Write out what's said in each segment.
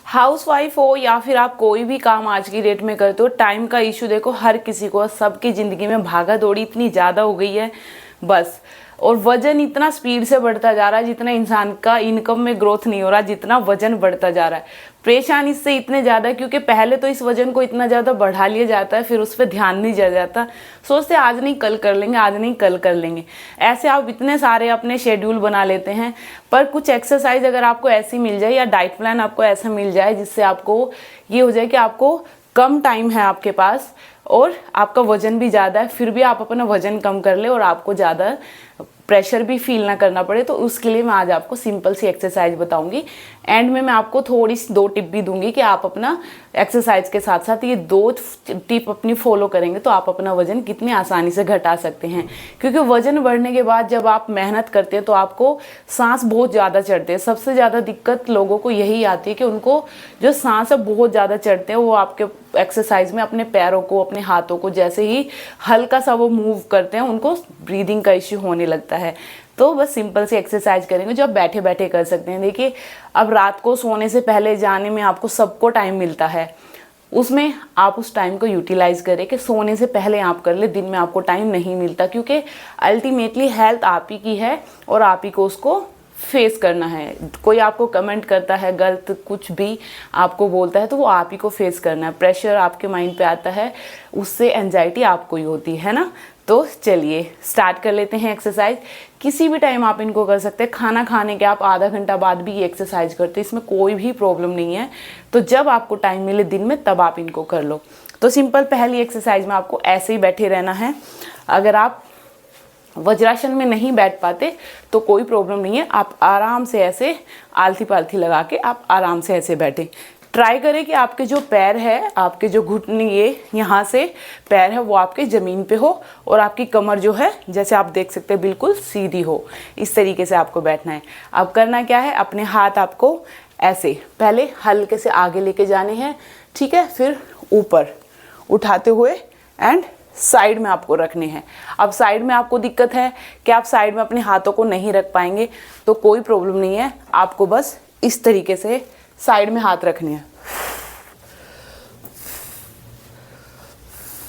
Housewife हो या फिर आप कोई भी काम आज की डेट में करते हो, टाइम का इशू देखो हर किसी को, सबकी ज़िंदगी में भागा दौड़ी इतनी ज़्यादा हो गई है बस। और वजन इतना स्पीड से बढ़ता जा रहा है, जितना इंसान का इनकम में ग्रोथ नहीं हो रहा, जितना वजन बढ़ता जा रहा है। परेशान इससे इतने ज़्यादा क्योंकि पहले तो इस वजन को इतना ज़्यादा बढ़ा लिया जाता है, फिर उस पर ध्यान नहीं दिया जाता, सोचते आज नहीं कल कर लेंगे, आज नहीं कल कर लेंगे, ऐसे आप इतने सारे अपने शेड्यूल बना लेते हैं। पर कुछ एक्सरसाइज अगर आपको ऐसी मिल जाए या डाइट प्लान आपको ऐसा मिल जाए जिससे आपको ये हो जाए कि आपको कम टाइम है आपके पास और आपका वजन भी ज़्यादा है, फिर भी आप अपना वजन कम कर ले और आपको ज़्यादा प्रेशर भी फील ना करना पड़े, तो उसके लिए मैं आज आपको सिंपल सी एक्सरसाइज बताऊंगी। एंड में मैं आपको थोड़ी सी 2 टिप भी दूंगी कि आप अपना एक्सरसाइज के साथ साथ ये 2 टिप अपनी फॉलो करेंगे तो आप अपना वजन कितनी आसानी से घटा सकते हैं। क्योंकि वजन बढ़ने के बाद जब आप मेहनत करते हैं तो आपको सांस बहुत ज़्यादा चढ़ते हैं। सबसे ज़्यादा दिक्कत लोगों को यही आती है कि उनको जो सांस है बहुत ज़्यादा चढ़ते हैं। वो आपके एक्सरसाइज में अपने पैरों को, अपने हाथों को जैसे ही हल्का सा वो मूव करते हैं उनको ब्रीदिंग का इश्यू होने लगता है। तो बस सिंपल सी एक्सरसाइज करेंगे जो आप बैठे बैठे कर सकते हैं। देखिए, अब रात को सोने से पहले जाने में आपको सबको टाइम मिलता है, उसमें आप उस टाइम को यूटिलाइज करें कि सोने से पहले आप कर ले। दिन में आपको टाइम नहीं मिलता क्योंकि अल्टीमेटली हेल्थ आप ही की है और आप ही को उसको फेस करना है। कोई आपको कमेंट करता है, गलत कुछ भी आपको बोलता है तो वो आप ही को फेस करना है। प्रेशर आपके माइंड पे आता है, उससे एंजाइटी आपको ही होती है ना। तो चलिए स्टार्ट कर लेते हैं एक्सरसाइज। किसी भी टाइम आप इनको कर सकते हैं, खाना खाने के आप आधा घंटा बाद भी ये एक्सरसाइज करते हैं, इसमें कोई भी प्रॉब्लम नहीं है। तो जब आपको टाइम मिले दिन में तब आप इनको कर लो। तो सिंपल पहली एक्सरसाइज में आपको ऐसे ही बैठे रहना है। अगर आप वज्रासन में नहीं बैठ पाते तो कोई प्रॉब्लम नहीं है, आप आराम से ऐसे आलथी पालथी लगा के आप आराम से ऐसे बैठे। ट्राई करें कि आपके जो पैर है, आपके जो घुटने ये यहाँ से पैर है वो आपके ज़मीन पे हो और आपकी कमर जो है जैसे आप देख सकते हैं बिल्कुल सीधी हो। इस तरीके से आपको बैठना है। अब करना क्या है, अपने हाथ आपको ऐसे पहले हल्के से आगे लेके जाने हैं, ठीक है, फिर ऊपर उठाते हुए एंड साइड में आपको रखने हैं। अब साइड में आपको दिक्कत है कि आप साइड में अपने हाथों को नहीं रख पाएंगे तो कोई प्रॉब्लम नहीं है, आपको बस इस तरीके से साइड में हाथ रखने हैं।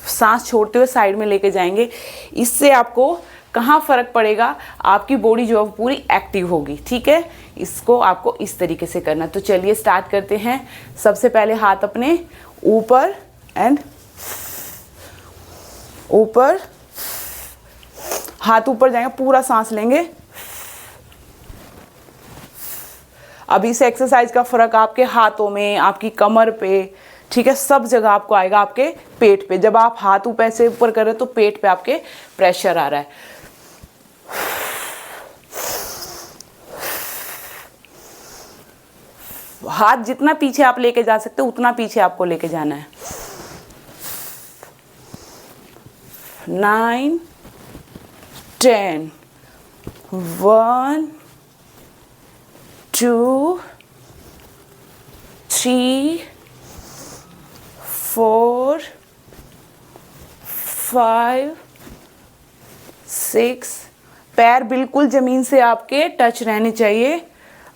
सांस छोड़ते हुए साइड में लेके जाएंगे। इससे आपको कहाँ फ़र्क पड़ेगा, आपकी बॉडी जो है पूरी एक्टिव होगी, ठीक है। इसको आपको इस तरीके से करना। तो चलिए स्टार्ट करते हैं। सबसे पहले हाथ अपने ऊपर एंड ऊपर, हाथ ऊपर जाएंगे, पूरा सांस लेंगे। अब इस एक्सरसाइज का फर्क आपके हाथों में, आपकी कमर पे, ठीक है, सब जगह आपको आएगा। आपके पेट पे जब आप हाथ ऊपर से ऊपर कर रहे हो तो पेट पे आपके प्रेशर आ रहा है। हाथ जितना पीछे आप लेके जा सकते हो उतना पीछे आपको लेके जाना है। 9 10 1 2 3 4 5 6। पैर बिल्कुल ज़मीन से आपके टच रहने चाहिए।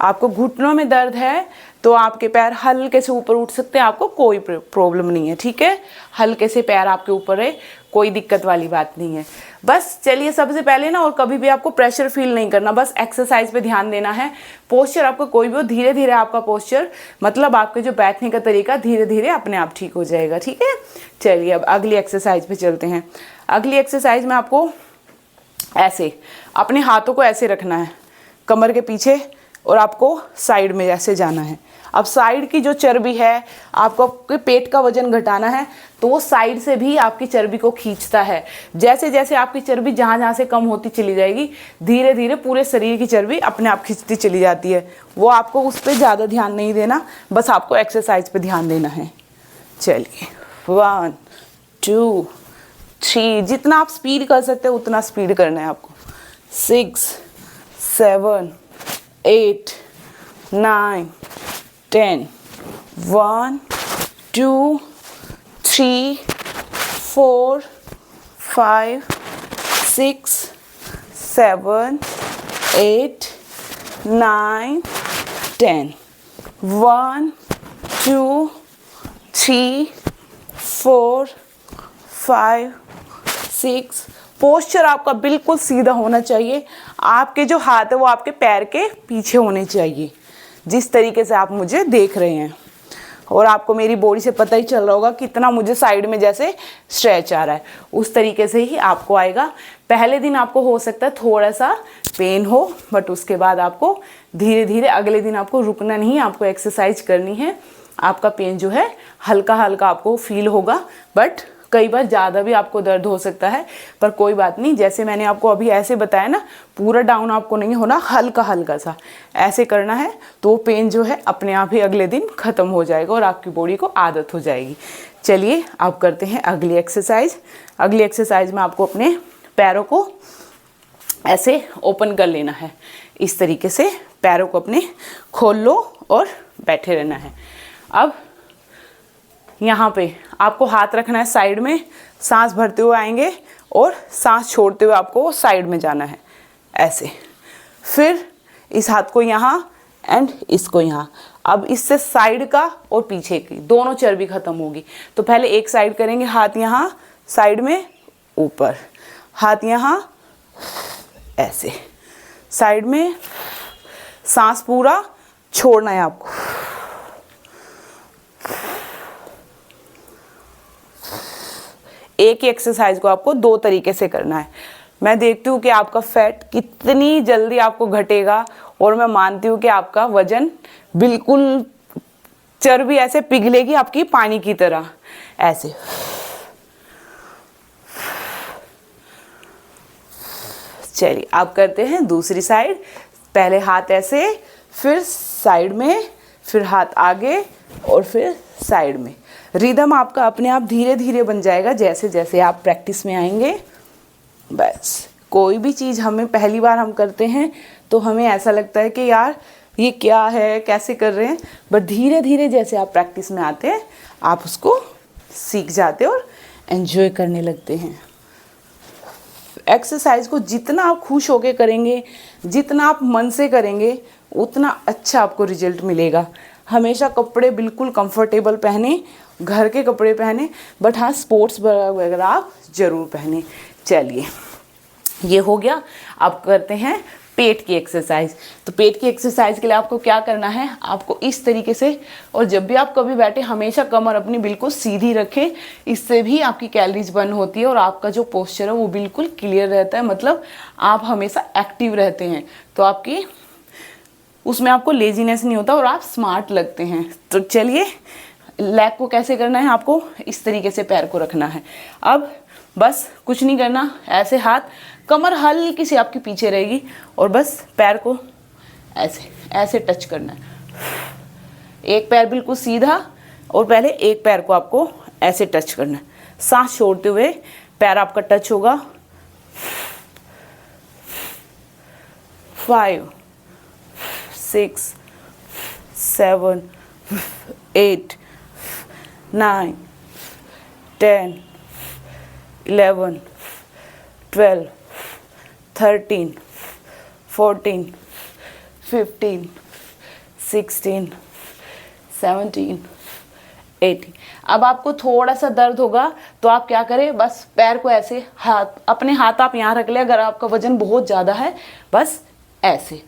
आपको घुटनों में दर्द है तो आपके पैर हल्के से ऊपर उठ सकते हैं, आपको कोई प्रॉब्लम नहीं है, ठीक है। हल्के से पैर आपके ऊपर है, कोई दिक्कत वाली बात नहीं है। बस चलिए सबसे पहले ना, और कभी भी आपको प्रेशर फील नहीं करना, बस एक्सरसाइज पे ध्यान देना है। पोस्चर आपको कोई भी हो, धीरे धीरे आपका पोस्चर मतलब आपके जो बैठने का तरीका धीरे धीरे अपने आप ठीक हो जाएगा, ठीक है। चलिए अब अगली एक्सरसाइज पे चलते हैं। अगली एक्सरसाइज में आपको ऐसे अपने हाथों को ऐसे रखना है कमर के पीछे और आपको साइड में ऐसे जाना है। अब साइड की जो चर्बी है, आपको आपके पेट का वजन घटाना है तो वो साइड से भी आपकी चर्बी को खींचता है। जैसे जैसे आपकी चर्बी जहाँ जहाँ से कम होती चली जाएगी, धीरे धीरे पूरे शरीर की चर्बी अपने आप खींचती चली जाती है। वो आपको उस पर ज़्यादा ध्यान नहीं देना, बस आपको एक्सरसाइज पे ध्यान देना है। चलिए 1 2 3, जितना आप स्पीड कर सकते हो उतना स्पीड करना है आपको। 6 7 8 9 10 1 2 3 4 5 6 7 8 9 10 1 2 3 4 5 6। पोस्चर आपका बिल्कुल सीधा होना चाहिए। आपके जो हाथ है वो आपके पैर के पीछे होने चाहिए, जिस तरीके से आप मुझे देख रहे हैं। और आपको मेरी बॉडी से पता ही चल रहा होगा कितना मुझे साइड में जैसे स्ट्रेच आ रहा है, उस तरीके से ही आपको आएगा। पहले दिन आपको हो सकता है थोड़ा सा पेन हो, बट उसके बाद आपको धीरे धीरे अगले दिन आपको रुकना नहीं, आपको एक्सरसाइज करनी है। आपका पेन जो है हल्का हल्का आपको फील होगा, बट कई बार ज़्यादा भी आपको दर्द हो सकता है, पर कोई बात नहीं। जैसे मैंने आपको अभी ऐसे बताया ना, पूरा डाउन आपको नहीं होना, हल्का हल्का सा ऐसे करना है, तो वो पेन जो है अपने आप ही अगले दिन ख़त्म हो जाएगा और आपकी बॉडी को आदत हो जाएगी। चलिए अब करते हैं अगली एक्सरसाइज। अगली एक्सरसाइज में आपको अपने पैरों को ऐसे ओपन कर लेना है। इस तरीके से पैरों को अपने खोल लो और बैठे रहना है। अब यहाँ पे आपको हाथ रखना है साइड में, सांस भरते हुए आएंगे और सांस छोड़ते हुए आपको साइड में जाना है ऐसे। फिर इस हाथ को यहाँ एंड इसको यहाँ। अब इससे साइड का और पीछे की दोनों चर्बी खत्म होगी। तो पहले एक साइड करेंगे, हाथ यहाँ साइड में ऊपर, हाथ यहाँ ऐसे साइड में, सांस पूरा छोड़ना है आपको। एक ही एक्सरसाइज को आपको दो तरीके से करना है। मैं देखती हूँ कि आपका फैट कितनी जल्दी आपको घटेगा, और मैं मानती हूँ कि आपका वजन बिल्कुल, चर्बी ऐसे पिघलेगी आपकी पानी की तरह ऐसे। चलिए आप करते हैं दूसरी साइड। पहले हाथ ऐसे, फिर साइड में, फिर हाथ आगे और फिर साइड में। रिदम आपका अपने आप धीरे धीरे बन जाएगा जैसे जैसे आप प्रैक्टिस में आएंगे। बस कोई भी चीज़ हमें पहली बार हम करते हैं तो हमें ऐसा लगता है कि यार ये क्या है, कैसे कर रहे हैं, बट धीरे धीरे जैसे आप प्रैक्टिस में आते हैं आप उसको सीख जाते और एंजॉय करने लगते हैं। एक्सरसाइज को जितना आप खुश होकर करेंगे, जितना आप मन से करेंगे, उतना अच्छा आपको रिजल्ट मिलेगा। हमेशा कपड़े बिल्कुल कंफर्टेबल पहने, घर के कपड़े पहने, बट हाँ स्पोर्ट्स वगैरह आप ज़रूर पहने। चलिए ये हो गया। अब करते हैं पेट की एक्सरसाइज। तो पेट की एक्सरसाइज के लिए आपको क्या करना है, आपको इस तरीके से, और जब भी आप कभी बैठे हमेशा कमर अपनी बिल्कुल सीधी रखें। इससे भी आपकी कैलोरीज बर्न होती है और आपका जो पोस्चर है वो बिल्कुल क्लियर रहता है, मतलब आप हमेशा एक्टिव रहते हैं। तो आपकी उसमें आपको लेजीनेस नहीं होता और आप स्मार्ट लगते हैं। तो चलिए लेग को कैसे करना है, आपको इस तरीके से पैर को रखना है। अब बस कुछ नहीं करना, ऐसे हाथ, कमर हल्की सी आपकी पीछे रहेगी और बस पैर को ऐसे ऐसे टच करना है। एक पैर बिल्कुल सीधा और पहले एक पैर को आपको ऐसे टच करना है। सांस छोड़ते हुए पैर आपका टच होगा। 5 6 7 8 9 10 11 12 13 14 15 16 17 18। अब आपको थोड़ा सा दर्द होगा तो आप क्या करें, बस पैर को ऐसे, हाथ अपने हाथ आप यहाँ रख ले। अगर आपका वजन बहुत ज़्यादा है बस ऐसे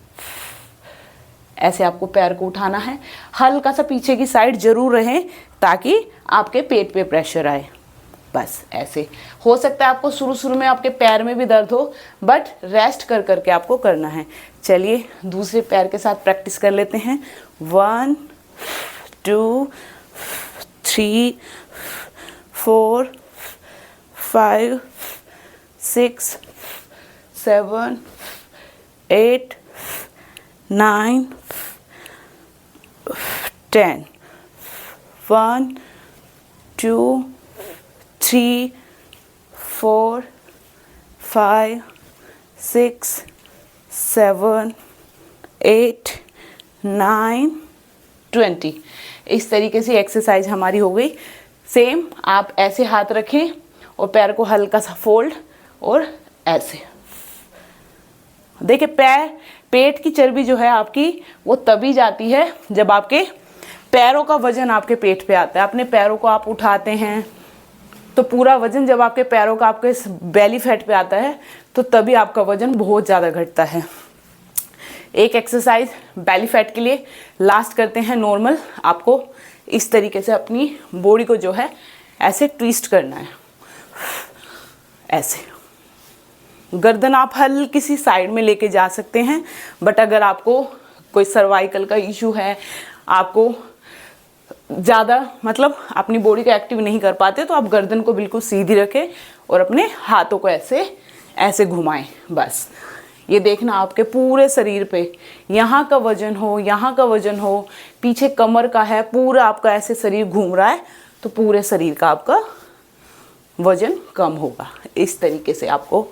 ऐसे आपको पैर को उठाना है। हल्का सा पीछे की साइड जरूर रहे ताकि आपके पेट पे प्रेशर आए। बस ऐसे। हो सकता है आपको शुरू शुरू में आपके पैर में भी दर्द हो, बट रेस्ट कर करके आपको करना है। चलिए दूसरे पैर के साथ प्रैक्टिस कर लेते हैं। 1 2 3 4 5 6 7 8 9 10 1 2 3 4 5 6 7 8 9 20। इस तरीके से एक्सरसाइज हमारी हो गई। सेम आप ऐसे हाथ रखें और पैर को हल्का सा फोल्ड और ऐसे। देखिए पेट की चर्बी जो है आपकी वो तभी जाती है जब आपके पैरों का वजन आपके पेट पे आता है। अपने पैरों को आप उठाते हैं तो पूरा वजन जब आपके पैरों का आपके बेली फैट पे आता है तो तभी आपका वजन बहुत ज़्यादा घटता है। एक एक्सरसाइज बेली फैट के लिए लास्ट करते हैं नॉर्मल। आपको इस तरीके से अपनी बॉडी को जो है ऐसे ट्विस्ट करना है, ऐसे। गर्दन आप हल्की सी साइड में लेके जा सकते हैं, बट अगर आपको कोई सर्वाइकल का इशू है, आपको ज़्यादा मतलब अपनी बॉडी को एक्टिव नहीं कर पाते, तो आप गर्दन को बिल्कुल सीधी रखें और अपने हाथों को ऐसे ऐसे घुमाएं। बस ये देखना आपके पूरे शरीर पे यहाँ का वजन हो, यहाँ का वजन हो, पीछे कमर का है, पूरा आपका ऐसे शरीर घूम रहा है तो पूरे शरीर का आपका वजन कम होगा। इस तरीके से आपको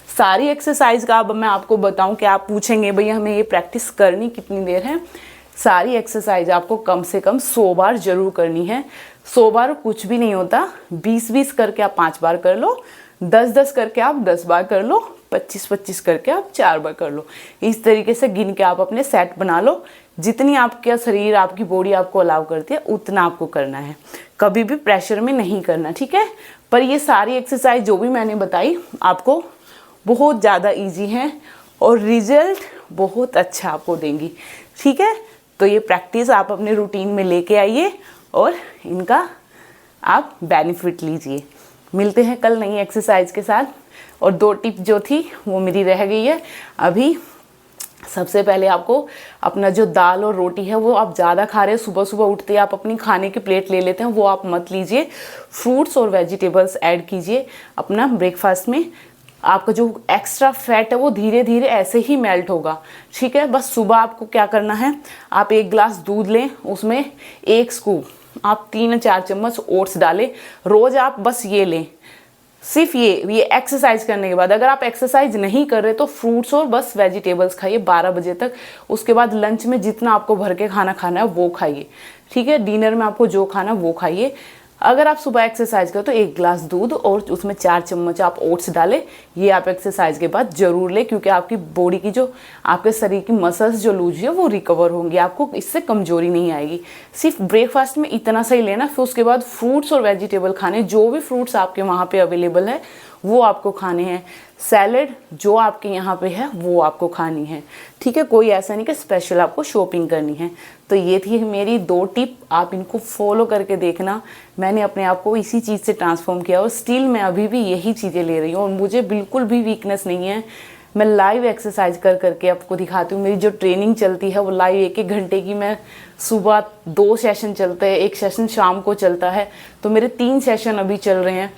सारी एक्सरसाइज का अब मैं आपको बताऊं कि आप पूछेंगे भैया हमें ये प्रैक्टिस करनी कितनी देर है। सारी एक्सरसाइज आपको कम से कम 100 बार जरूर करनी है। 100 बार कुछ भी नहीं होता, 20-20 करके आप 5 बार कर लो, 10-10 करके आप 10 बार कर लो, 25-25 करके आप 4 बार कर लो। इस तरीके से गिन के आप अपने सेट बना लो। जितनी आपका शरीर आपकी बॉडी आपको अलाउ करती है उतना आपको करना है, कभी भी प्रेशर में नहीं करना, ठीक है। पर ये सारी एक्सरसाइज जो भी मैंने बताई आपको बहुत ज़्यादा इजी हैं और रिजल्ट बहुत अच्छा आपको देंगी, ठीक है। तो ये प्रैक्टिस आप अपने रूटीन में लेके आइए और इनका आप बेनिफिट लीजिए। मिलते हैं कल नई एक्सरसाइज के साथ। और 2 टिप जो थी वो मेरी रह गई है अभी। सबसे पहले आपको अपना जो दाल और रोटी है वो आप ज़्यादा खा रहे हैं, सुबह सुबह उठते आप अपनी खाने की प्लेट ले लेते हैं, वो आप मत लीजिए। फ्रूट्स और वेजिटेबल्स ऐड कीजिए अपना ब्रेकफास्ट में। आपका जो एक्स्ट्रा फैट है वो धीरे धीरे ऐसे ही मेल्ट होगा, ठीक है। बस सुबह आपको क्या करना है, आप 1 गिलास दूध लें, उसमें 1 स्कूप आप 3-4 चम्मच ओट्स डालें। रोज़ आप बस ये लें, सिर्फ ये एक्सरसाइज करने के बाद। अगर आप एक्सरसाइज नहीं कर रहे तो फ्रूट्स और बस वेजिटेबल्स खाइए 12 बजे तक। उसके बाद लंच में जितना आपको भर के खाना खाना है वो खाइए, ठीक है। डिनर में आपको जो खाना है वो खाइए। अगर आप सुबह एक्सरसाइज करो तो 1 गिलास दूध और उसमें 4 चम्मच आप ओट्स डालें। ये आप एक्सरसाइज के बाद जरूर लें, क्योंकि आपकी बॉडी की जो आपके शरीर की मसल्स जो लूज है वो रिकवर होंगी, आपको इससे कमजोरी नहीं आएगी। सिर्फ ब्रेकफास्ट में इतना सही लेना, फिर उसके बाद फ्रूट्स और वेजिटेबल खाने, जो भी फ्रूट्स आपके वहाँ पे अवेलेबल है वो आपको खाने हैं। सैलेड जो आपके यहाँ पे है वो आपको खानी है, ठीक है। कोई ऐसा नहीं कि स्पेशल आपको शॉपिंग करनी है। तो ये थी मेरी 2 टिप, आप इनको फॉलो करके देखना। मैंने अपने आप को इसी चीज़ से ट्रांसफॉर्म किया और स्टिल मैं अभी भी यही चीज़ें ले रही हूँ और मुझे बिल्कुल भी वीकनेस नहीं है। मैं लाइव एक्सरसाइज कर करके आपको दिखाती हूँ। मेरी जो ट्रेनिंग चलती है वो लाइव 1-1 घंटे की, मैं सुबह 2 सेशन चलते हैं, 1 सेशन शाम को चलता है। तो मेरे 3 सेशन अभी चल रहे हैं,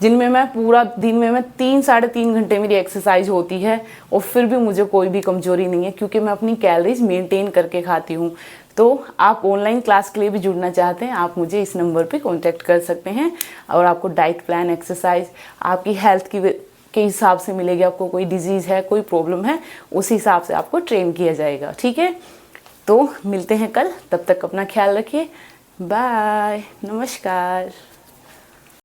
जिनमें मैं पूरा दिन में मैं 3-3.5 घंटे मेरी एक्सरसाइज होती है और फिर भी मुझे कोई भी कमजोरी नहीं है, क्योंकि मैं अपनी कैलोरीज मेंटेन करके खाती हूँ। तो आप ऑनलाइन क्लास के लिए भी जुड़ना चाहते हैं, आप मुझे इस नंबर पे कांटेक्ट कर सकते हैं और आपको डाइट प्लान, एक्सरसाइज आपकी हेल्थ के हिसाब से मिलेगी। आपको कोई डिजीज़ है, कोई प्रॉब्लम है, उसी हिसाब से आपको ट्रेन किया जाएगा, ठीक है। तो मिलते हैं कल, तब तक अपना ख्याल रखिए। बाय, नमस्कार।